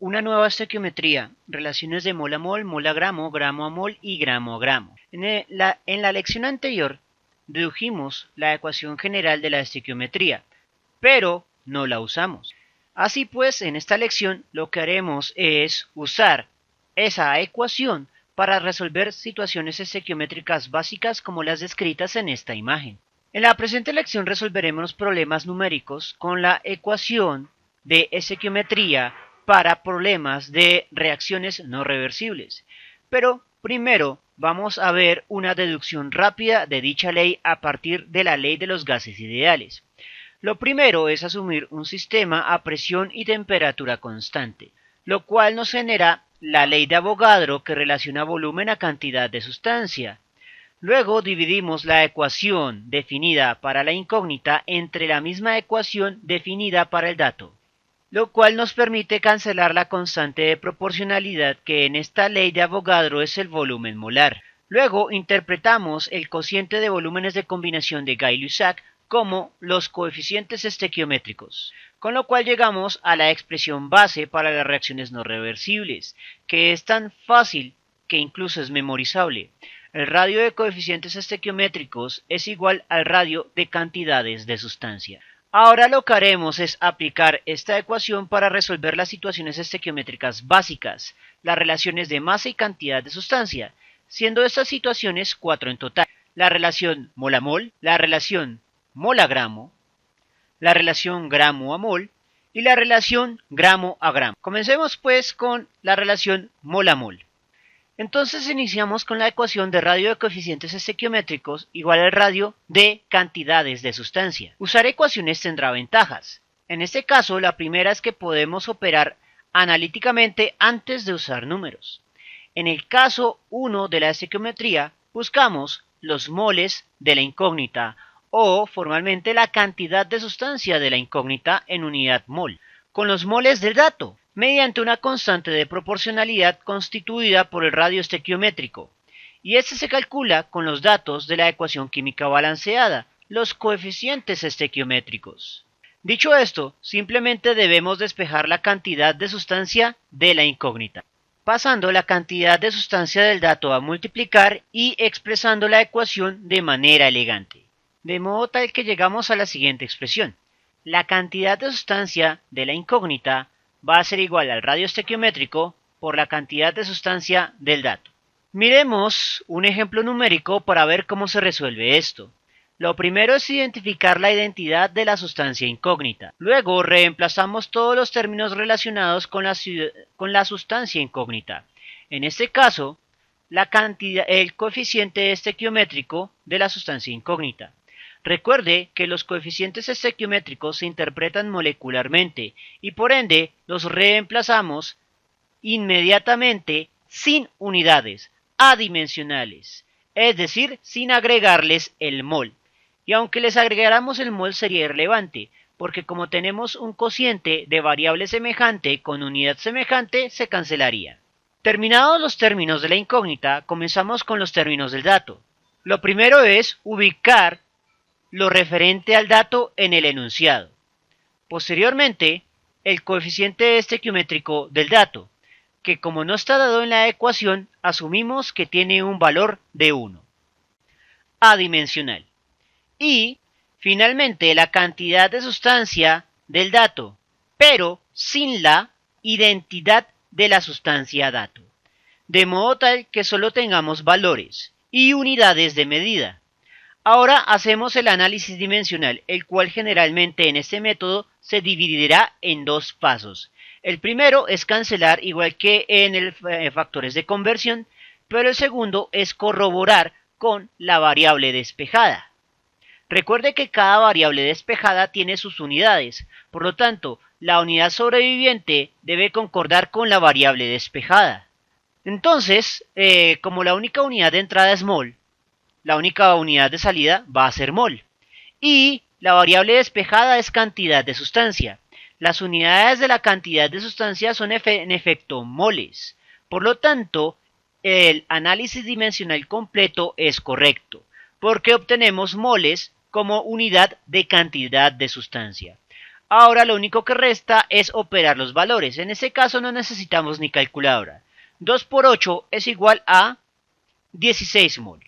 Una nueva estequiometría, relaciones de mol a gramo a mol y gramo a gramo. En la lección anterior dedujimos la ecuación general de la estequiometría, pero no la usamos. Así pues, en esta lección lo que haremos es usar esa ecuación para resolver situaciones estequiométricas básicas como las descritas en esta imagen. En la presente lección resolveremos problemas numéricos con la ecuación de estequiometría para problemas de reacciones no reversibles. Pero primero vamos a ver una deducción rápida de dicha ley a partir de la ley de los gases ideales. Lo primero es asumir un sistema a presión y temperatura constante, lo cual nos genera la ley de Avogadro que relaciona volumen a cantidad de sustancia. Luego dividimos la ecuación definida para la incógnita entre la misma ecuación definida para el dato, lo cual nos permite cancelar la constante de proporcionalidad que en esta ley de Avogadro es el volumen molar. Luego interpretamos el cociente de volúmenes de combinación de Gay-Lussac como los coeficientes estequiométricos, con lo cual llegamos a la expresión base para las reacciones no reversibles, que es tan fácil que incluso es memorizable. El radio de coeficientes estequiométricos es igual al radio de cantidades de sustancia. Ahora lo que haremos es aplicar esta ecuación para resolver las situaciones estequiométricas básicas, las relaciones de masa y cantidad de sustancia, siendo estas situaciones 4 en total: la relación mol a mol, la relación mol a gramo, la relación gramo a mol y la relación gramo a gramo. Comencemos pues con la relación mol a mol. Entonces iniciamos con la ecuación de radio de coeficientes estequiométricos igual al radio de cantidades de sustancia. Usar ecuaciones tendrá ventajas. En este caso, la primera es que podemos operar analíticamente antes de usar números. En el caso 1 de la estequiometría, buscamos los moles de la incógnita o formalmente la cantidad de sustancia de la incógnita en unidad mol, con los moles del dato, mediante una constante de proporcionalidad constituida por el radio estequiométrico, y este se calcula con los datos de la ecuación química balanceada, los coeficientes estequiométricos. Dicho esto, simplemente debemos despejar la cantidad de sustancia de la incógnita, pasando la cantidad de sustancia del dato a multiplicar y expresando la ecuación de manera elegante, de modo tal que llegamos a la siguiente expresión. La cantidad de sustancia de la incógnita va a ser igual al radio estequiométrico por la cantidad de sustancia del dato. Miremos un ejemplo numérico para ver cómo se resuelve esto. Lo primero es identificar la identidad de la sustancia incógnita. Luego reemplazamos todos los términos relacionados con la sustancia incógnita. En este caso, el coeficiente estequiométrico de la sustancia incógnita. Recuerde que los coeficientes estequiométricos se interpretan molecularmente y por ende los reemplazamos inmediatamente sin unidades, adimensionales, es decir, sin agregarles el mol. Y aunque les agregáramos el mol sería irrelevante, porque como tenemos un cociente de variable semejante con unidad semejante, se cancelaría. Terminados los términos de la incógnita, comenzamos con los términos del dato. Lo primero es ubicar lo referente al dato en el enunciado. Posteriormente, el coeficiente estequiométrico del dato, que como no está dado en la ecuación, asumimos que tiene un valor de 1. Adimensional. Y, finalmente, la cantidad de sustancia del dato, pero sin la identidad de la sustancia dato, de modo tal que solo tengamos valores y unidades de medida. Ahora hacemos el análisis dimensional, el cual generalmente en este método se dividirá en dos pasos. El primero es cancelar igual que en el factores de conversión, pero el segundo es corroborar con la variable despejada. Recuerde que cada variable despejada tiene sus unidades, por lo tanto, la unidad sobreviviente debe concordar con la variable despejada. Entonces, como la única unidad de entrada es mol, la única unidad de salida va a ser mol. Y la variable despejada es cantidad de sustancia. Las unidades de la cantidad de sustancia son en efecto moles. Por lo tanto, el análisis dimensional completo es correcto, porque obtenemos moles como unidad de cantidad de sustancia. Ahora lo único que resta es operar los valores. En este caso no necesitamos ni calculadora. 2 por 8 es igual a 16 mol.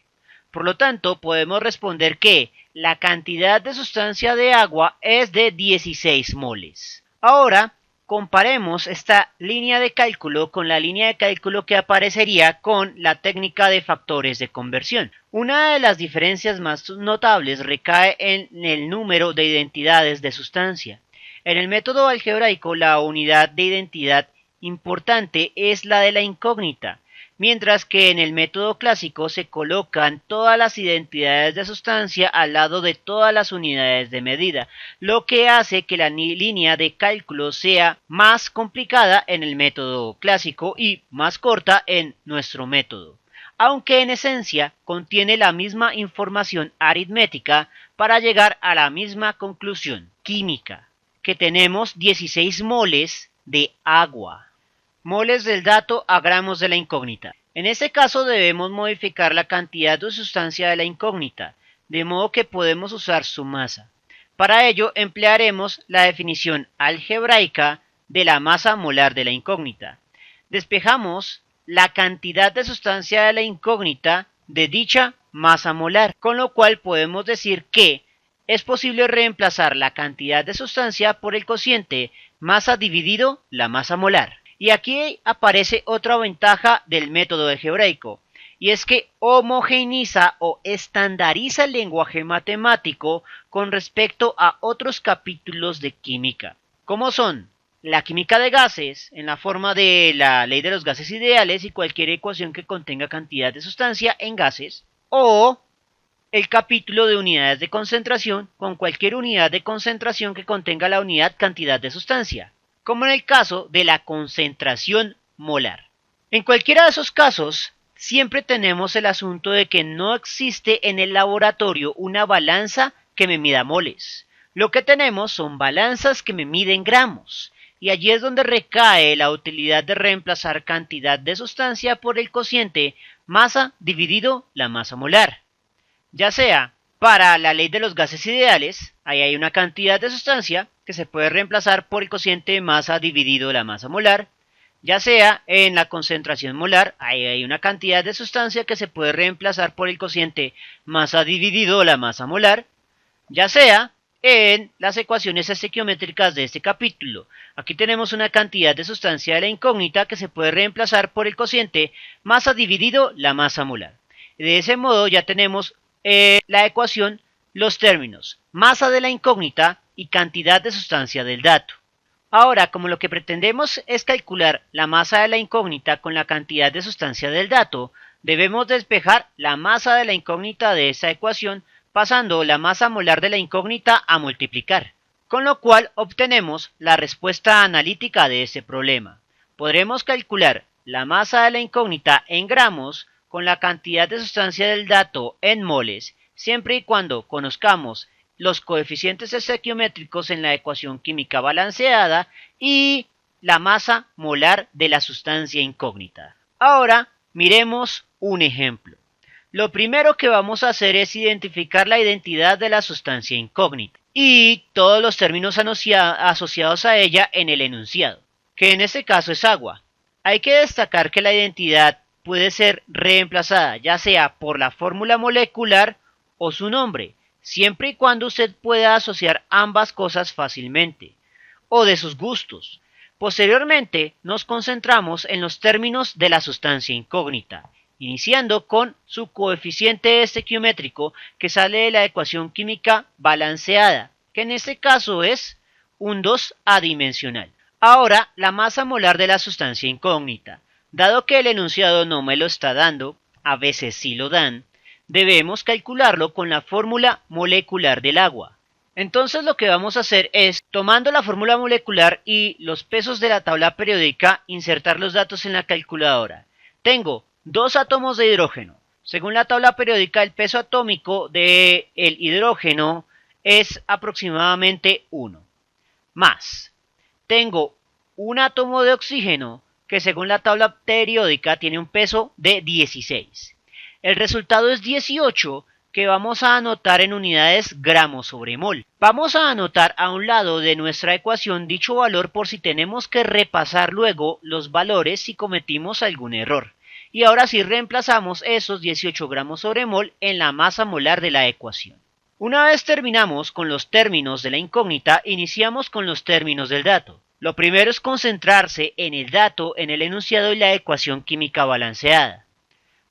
Por lo tanto, podemos responder que la cantidad de sustancia de agua es de 16 moles. Ahora, comparemos esta línea de cálculo con la línea de cálculo que aparecería con la técnica de factores de conversión. Una de las diferencias más notables recae en el número de identidades de sustancia. En el método algebraico, la unidad de identidad importante es la de la incógnita, mientras que en el método clásico se colocan todas las identidades de sustancia al lado de todas las unidades de medida, lo que hace que la línea de cálculo sea más complicada en el método clásico y más corta en nuestro método, aunque en esencia contiene la misma información aritmética para llegar a la misma conclusión química, que tenemos 16 moles de agua. Moles del dato a gramos de la incógnita. En este caso debemos modificar la cantidad de sustancia de la incógnita, de modo que podemos usar su masa. Para ello emplearemos la definición algebraica de la masa molar de la incógnita. Despejamos la cantidad de sustancia de la incógnita de dicha masa molar, con lo cual podemos decir que es posible reemplazar la cantidad de sustancia por el cociente masa dividido la masa molar. Y aquí aparece otra ventaja del método algebraico, y es que homogeneiza o estandariza el lenguaje matemático con respecto a otros capítulos de química, como son la química de gases, en la forma de la ley de los gases ideales y cualquier ecuación que contenga cantidad de sustancia en gases, o el capítulo de unidades de concentración con cualquier unidad de concentración que contenga la unidad cantidad de sustancia, como en el caso de la concentración molar. En cualquiera de esos casos, siempre tenemos el asunto de que no existe en el laboratorio una balanza que me mida moles. Lo que tenemos son balanzas que me miden gramos, y allí es donde recae la utilidad de reemplazar cantidad de sustancia por el cociente masa dividido la masa molar. Ya sea para la ley de los gases ideales, ahí hay una cantidad de sustancia que se puede reemplazar por el cociente masa dividido la masa molar, ya sea en la concentración molar, ahí hay una cantidad de sustancia que se puede reemplazar por el cociente masa dividido la masa molar, ya sea en las ecuaciones estequiométricas de este capítulo. Aquí tenemos una cantidad de sustancia de la incógnita que se puede reemplazar por el cociente masa dividido la masa molar. De ese modo ya tenemos la ecuación, los términos masa de la incógnita y cantidad de sustancia del dato. Ahora, como lo que pretendemos es calcular la masa de la incógnita con la cantidad de sustancia del dato, debemos despejar la masa de la incógnita de esa ecuación pasando la masa molar de la incógnita a multiplicar, con lo cual obtenemos la respuesta analítica de ese problema. Podremos calcular la masa de la incógnita en gramos con la cantidad de sustancia del dato en moles, siempre y cuando conozcamos los coeficientes estequiométricos en la ecuación química balanceada y la masa molar de la sustancia incógnita. Ahora miremos un ejemplo. Lo primero que vamos a hacer es identificar la identidad de la sustancia incógnita y todos los términos asociados a ella en el enunciado, que en este caso es agua. Hay que destacar que la identidad puede ser reemplazada ya sea por la fórmula molecular o su nombre, siempre y cuando usted pueda asociar ambas cosas fácilmente, o de sus gustos. Posteriormente nos concentramos en los términos de la sustancia incógnita, iniciando con su coeficiente estequiométrico que sale de la ecuación química balanceada, que en este caso es un 2 adimensional. Ahora la masa molar de la sustancia incógnita. Dado que el enunciado no me lo está dando, a veces sí lo dan, debemos calcularlo con la fórmula molecular del agua. Entonces lo que vamos a hacer es, tomando la fórmula molecular y los pesos de la tabla periódica, insertar los datos en la calculadora. Tengo 2 átomos de hidrógeno. Según la tabla periódica, el peso atómico del hidrógeno es aproximadamente 1. Más, tengo un átomo de oxígeno que según la tabla periódica tiene un peso de 16. El resultado es 18, que vamos a anotar en unidades gramo sobre mol. Vamos a anotar a un lado de nuestra ecuación dicho valor por si tenemos que repasar luego los valores si cometimos algún error. Y ahora sí reemplazamos esos 18 gramos sobre mol en la masa molar de la ecuación. Una vez terminamos con los términos de la incógnita, iniciamos con los términos del dato. Lo primero es concentrarse en el dato, en el enunciado y la ecuación química balanceada.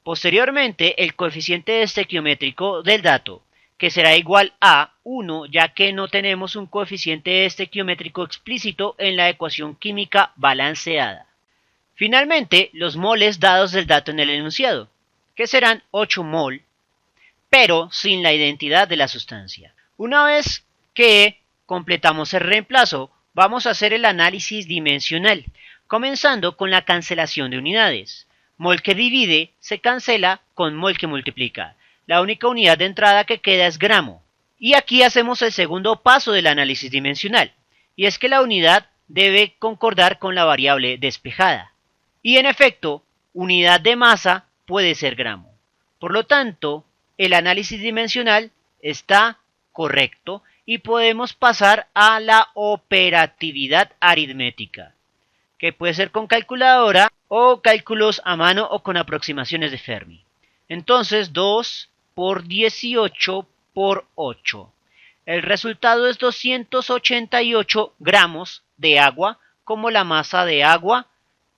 Posteriormente, el coeficiente estequiométrico del dato, que será igual a 1, ya que no tenemos un coeficiente estequiométrico explícito en la ecuación química balanceada. Finalmente, los moles dados del dato en el enunciado, que serán 8 mol, pero sin la identidad de la sustancia. Una vez que completamos el reemplazo, vamos a hacer el análisis dimensional, comenzando con la cancelación de unidades. Mol que divide se cancela con mol que multiplica. La única unidad de entrada que queda es gramo. Y aquí hacemos el segundo paso del análisis dimensional, y es que la unidad debe concordar con la variable despejada. Y en efecto, unidad de masa puede ser gramo. Por lo tanto, el análisis dimensional está correcto y podemos pasar a la operatividad aritmética, que puede ser con calculadora o cálculos a mano o con aproximaciones de Fermi. Entonces 2 por 18 por 8. El resultado es 288 gramos de agua como la masa de agua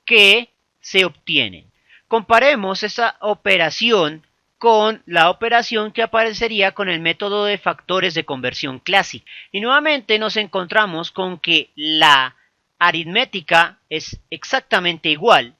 que se obtiene. Comparemos esa operación con la operación que aparecería con el método de factores de conversión clásica. Y nuevamente nos encontramos con que la aritmética es exactamente igual,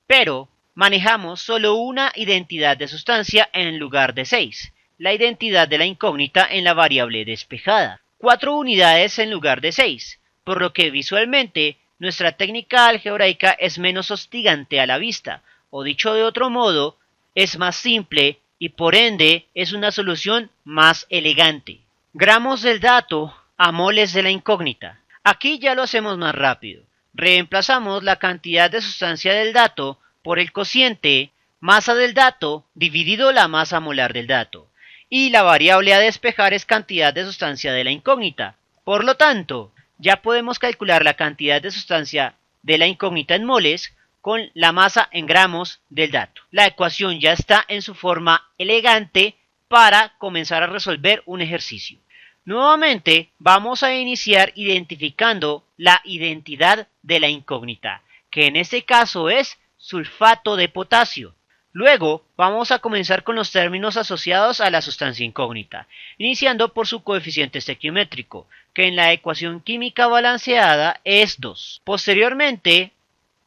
pero manejamos solo una identidad de sustancia en lugar de 6, la identidad de la incógnita en la variable despejada, 4 unidades en lugar de 6, por lo que visualmente nuestra técnica algebraica es menos hostigante a la vista, o dicho de otro modo, es más simple y por ende es una solución más elegante. Gramos del dato a moles de la incógnita. Aquí ya lo hacemos más rápido. Reemplazamos la cantidad de sustancia del dato por el cociente masa del dato dividido la masa molar del dato. Y la variable a despejar es cantidad de sustancia de la incógnita. Por lo tanto, ya podemos calcular la cantidad de sustancia de la incógnita en moles con la masa en gramos del dato. La ecuación ya está en su forma elegante para comenzar a resolver un ejercicio. Nuevamente vamos a iniciar identificando la identidad de la incógnita, que en este caso es sulfato de potasio. Luego vamos a comenzar con los términos asociados a la sustancia incógnita, iniciando por su coeficiente estequiométrico, que en la ecuación química balanceada es 2. Posteriormente,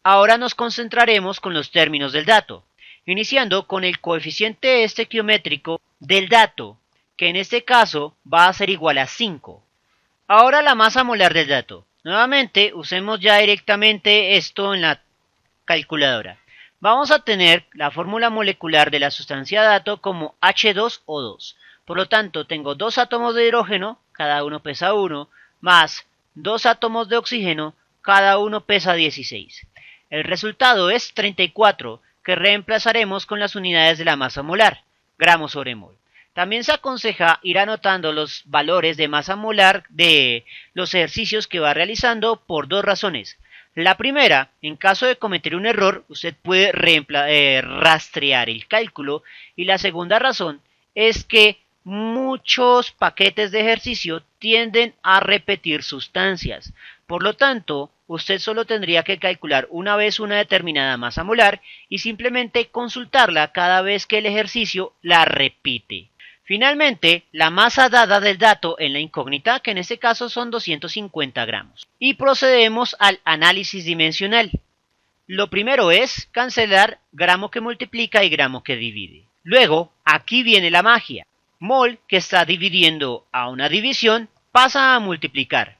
ahora nos concentraremos con los términos del dato, iniciando con el coeficiente estequiométrico del dato, que en este caso va a ser igual a 5. Ahora la masa molar del dato. Nuevamente usemos ya directamente esto en la calculadora. Vamos a tener la fórmula molecular de la sustancia dato como H2O2. Por lo tanto, tengo 2 átomos de hidrógeno, cada uno pesa 1, más 2 átomos de oxígeno, cada uno pesa 16. El resultado es 34, que reemplazaremos con las unidades de la masa molar, gramos sobre mol. También se aconseja ir anotando los valores de masa molar de los ejercicios que va realizando por dos razones. La primera, en caso de cometer un error, usted puede rastrear el cálculo. Y la segunda razón es que muchos paquetes de ejercicio tienden a repetir sustancias. Por lo tanto, usted solo tendría que calcular una vez una determinada masa molar y simplemente consultarla cada vez que el ejercicio la repite. Finalmente, la masa dada del dato en la incógnita, que en este caso son 250 gramos. Y procedemos al análisis dimensional. Lo primero es cancelar gramo que multiplica y gramo que divide. Luego, aquí viene la magia. Mol, que está dividiendo a una división, pasa a multiplicar.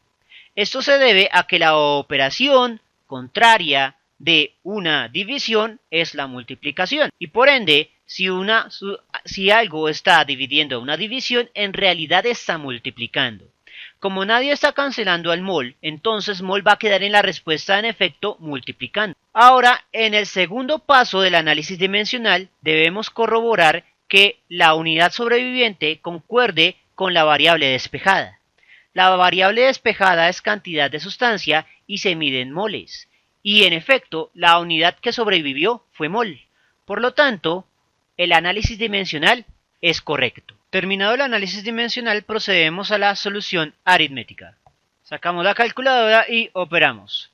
Esto se debe a que la operación contraria de una división es la multiplicación. Y por ende, si algo está dividiendo una división, en realidad está multiplicando. Como nadie está cancelando al mol, entonces mol va a quedar en la respuesta en efecto multiplicando. Ahora, en el segundo paso del análisis dimensional, debemos corroborar que la unidad sobreviviente concuerde con la variable despejada. La variable despejada es cantidad de sustancia y se mide en moles. Y en efecto, la unidad que sobrevivió fue mol. Por lo tanto, el análisis dimensional es correcto. Terminado el análisis dimensional, procedemos a la solución aritmética. Sacamos la calculadora y operamos.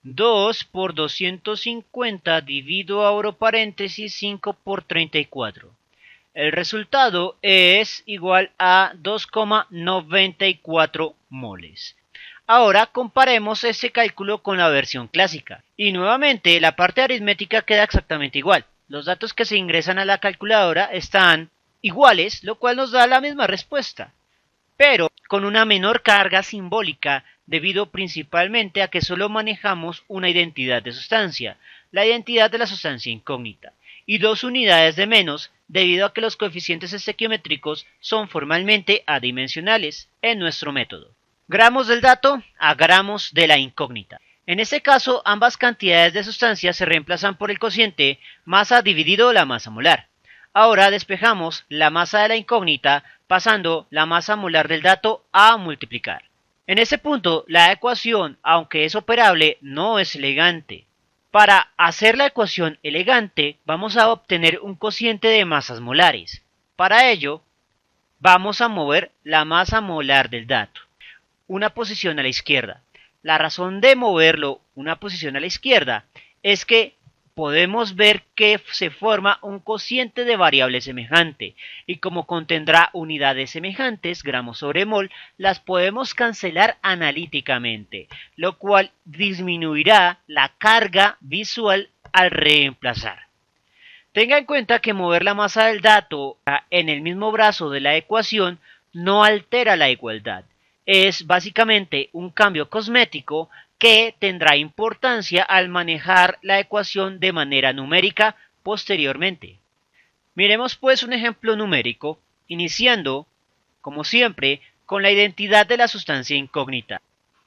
2 por 250 divido abro paréntesis 5 por 34. El resultado es igual a 2,94 moles. Ahora comparemos este cálculo con la versión clásica. Y nuevamente la parte aritmética queda exactamente igual. Los datos que se ingresan a la calculadora están iguales, lo cual nos da la misma respuesta, pero con una menor carga simbólica debido principalmente a que solo manejamos una identidad de sustancia, la identidad de la sustancia incógnita, y 2 unidades de menos debido a que los coeficientes estequiométricos son formalmente adimensionales en nuestro método. Gramos del dato a gramos de la incógnita. En este caso, ambas cantidades de sustancia se reemplazan por el cociente masa dividido la masa molar. Ahora despejamos la masa de la incógnita pasando la masa molar del dato a multiplicar. En este punto, la ecuación, aunque es operable, no es elegante. Para hacer la ecuación elegante, vamos a obtener un cociente de masas molares. Para ello, vamos a mover la masa molar del dato una posición a la izquierda. La razón de moverlo una posición a la izquierda es que podemos ver que se forma un cociente de variable semejante y como contendrá unidades semejantes, gramos sobre mol, las podemos cancelar analíticamente, lo cual disminuirá la carga visual al reemplazar. Tenga en cuenta que mover la masa del dato en el mismo brazo de la ecuación no altera la igualdad. Es básicamente un cambio cosmético que tendrá importancia al manejar la ecuación de manera numérica posteriormente. Miremos pues un ejemplo numérico, iniciando, como siempre, con la identidad de la sustancia incógnita,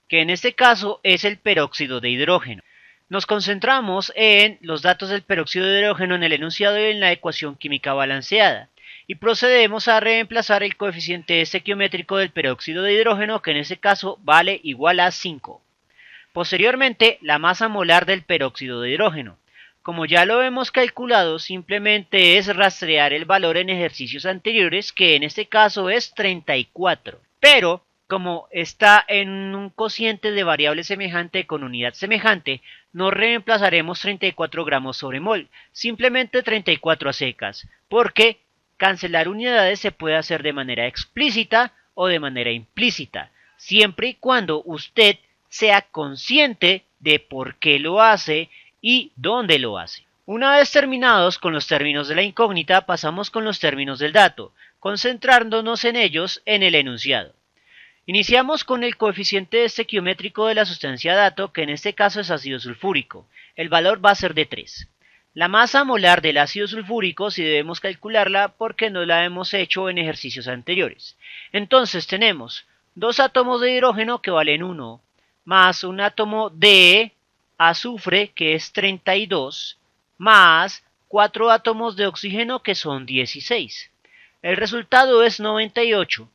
que en este caso es el peróxido de hidrógeno. Nos concentramos en los datos del peróxido de hidrógeno en el enunciado y en la ecuación química balanceada y procedemos a reemplazar el coeficiente estequiométrico del peróxido de hidrógeno, que en este caso vale igual a 5. Posteriormente, la masa molar del peróxido de hidrógeno. Como ya lo hemos calculado, simplemente es rastrear el valor en ejercicios anteriores, que en este caso es 34. Pero, como está en un cociente de variable semejante con unidad semejante, no reemplazaremos 34 gramos sobre mol, simplemente 34 a secas, porque cancelar unidades se puede hacer de manera explícita o de manera implícita, siempre y cuando usted sea consciente de por qué lo hace y dónde lo hace. Una vez terminados con los términos de la incógnita, pasamos con los términos del dato, concentrándonos en ellos en el enunciado. Iniciamos con el coeficiente estequiométrico de la sustancia dato, que en este caso es ácido sulfúrico. El valor va a ser de 3. La masa molar del ácido sulfúrico sí debemos calcularla porque no la hemos hecho en ejercicios anteriores. Entonces tenemos 2 átomos de hidrógeno que valen 1, más un átomo de azufre que es 32, más 4 átomos de oxígeno que son 16. El resultado es 98,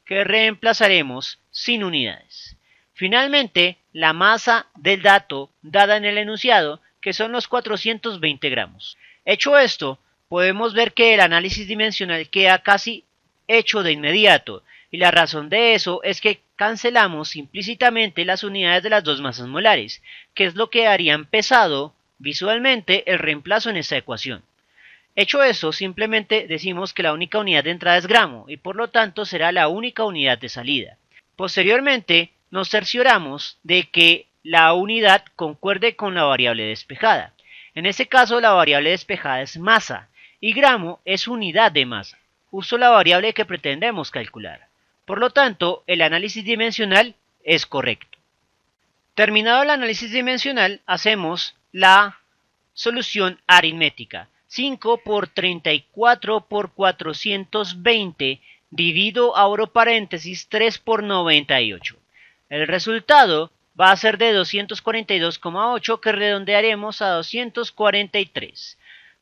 que reemplazaremos sin unidades. Finalmente, la masa del dato dada en el enunciado, que son los 420 gramos. Hecho esto, podemos ver que el análisis dimensional queda casi hecho de inmediato, y la razón de eso es que cancelamos implícitamente las unidades de las dos masas molares, que es lo que harían pesado visualmente el reemplazo en esta ecuación. Hecho eso, simplemente decimos que la única unidad de entrada es gramo y por lo tanto será la única unidad de salida. Posteriormente, nos cercioramos de que la unidad concuerde con la variable despejada. En este caso, la variable despejada es masa y gramo es unidad de masa, justo la variable que pretendemos calcular. Por lo tanto, el análisis dimensional es correcto. Terminado el análisis dimensional, hacemos la solución aritmética. 5 por 34 por 420 divido, abro paréntesis, 3 por 98. El resultado va a ser de 242,8 que redondearemos a 243.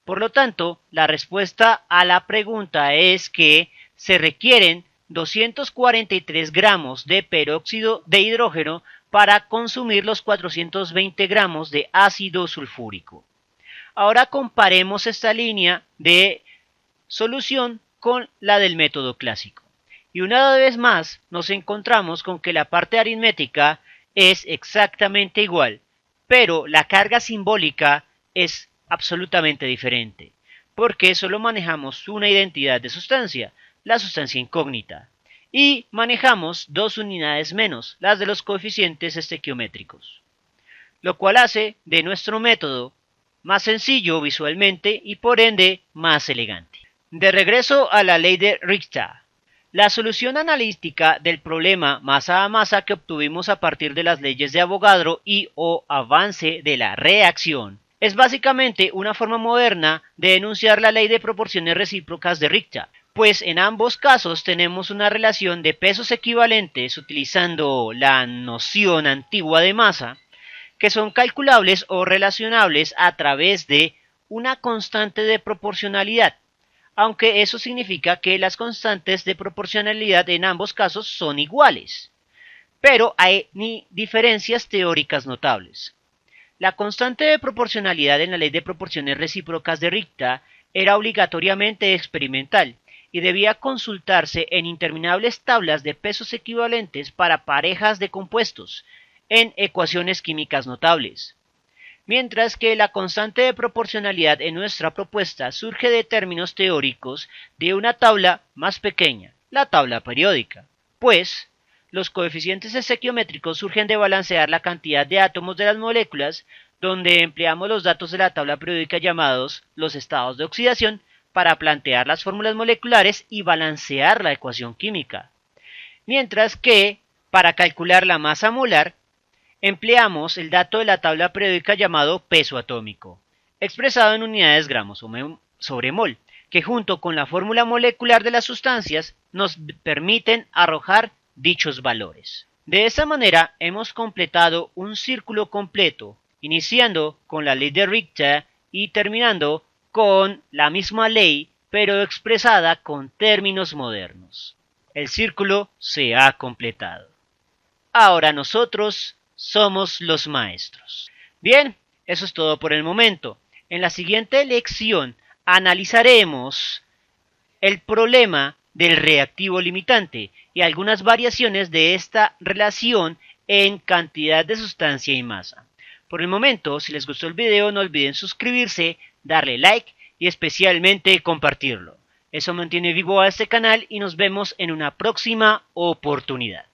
Por lo tanto, la respuesta a la pregunta es que se requieren 243 gramos de peróxido de hidrógeno para consumir los 420 gramos de ácido sulfúrico. Ahora comparemos esta línea de solución con la del método clásico. Y una vez más nos encontramos con que la parte aritmética es exactamente igual, pero la carga simbólica es absolutamente diferente, porque solo manejamos una identidad de sustancia, la sustancia incógnita, y manejamos dos unidades menos, las de los coeficientes estequiométricos, lo cual hace de nuestro método más sencillo visualmente y por ende más elegante. De regreso a la ley de Richter, la solución analítica del problema masa a masa que obtuvimos a partir de las leyes de Avogadro y o avance de la reacción es básicamente una forma moderna de enunciar la ley de proporciones recíprocas de Richter, pues en ambos casos tenemos una relación de pesos equivalentes utilizando la noción antigua de masa, que son calculables o relacionables a través de una constante de proporcionalidad, aunque eso significa que las constantes de proporcionalidad en ambos casos son iguales, pero hay diferencias teóricas notables. La constante de proporcionalidad en la ley de proporciones recíprocas de Richter era obligatoriamente experimental y debía consultarse en interminables tablas de pesos equivalentes para parejas de compuestos en ecuaciones químicas notables. Mientras que la constante de proporcionalidad en nuestra propuesta surge de términos teóricos de una tabla más pequeña, la tabla periódica, pues los coeficientes estequiométricos surgen de balancear la cantidad de átomos de las moléculas, donde empleamos los datos de la tabla periódica llamados los estados de oxidación para plantear las fórmulas moleculares y balancear la ecuación química. Mientras que, para calcular la masa molar, empleamos el dato de la tabla periódica llamado peso atómico, expresado en unidades gramos sobre mol, que junto con la fórmula molecular de las sustancias nos permiten arrojar dichos valores. De esta manera hemos completado un círculo completo, iniciando con la ley de Richter y terminando con la misma ley, pero expresada con términos modernos. El círculo se ha completado. Ahora nosotros somos los maestros. Bien, eso es todo por el momento. En la siguiente lección analizaremos el problema del reactivo limitante y algunas variaciones de esta relación en cantidad de sustancia y masa. Por el momento, si les gustó el video, no olviden suscribirse, darle like y especialmente compartirlo. Eso mantiene vivo a este canal y nos vemos en una próxima oportunidad.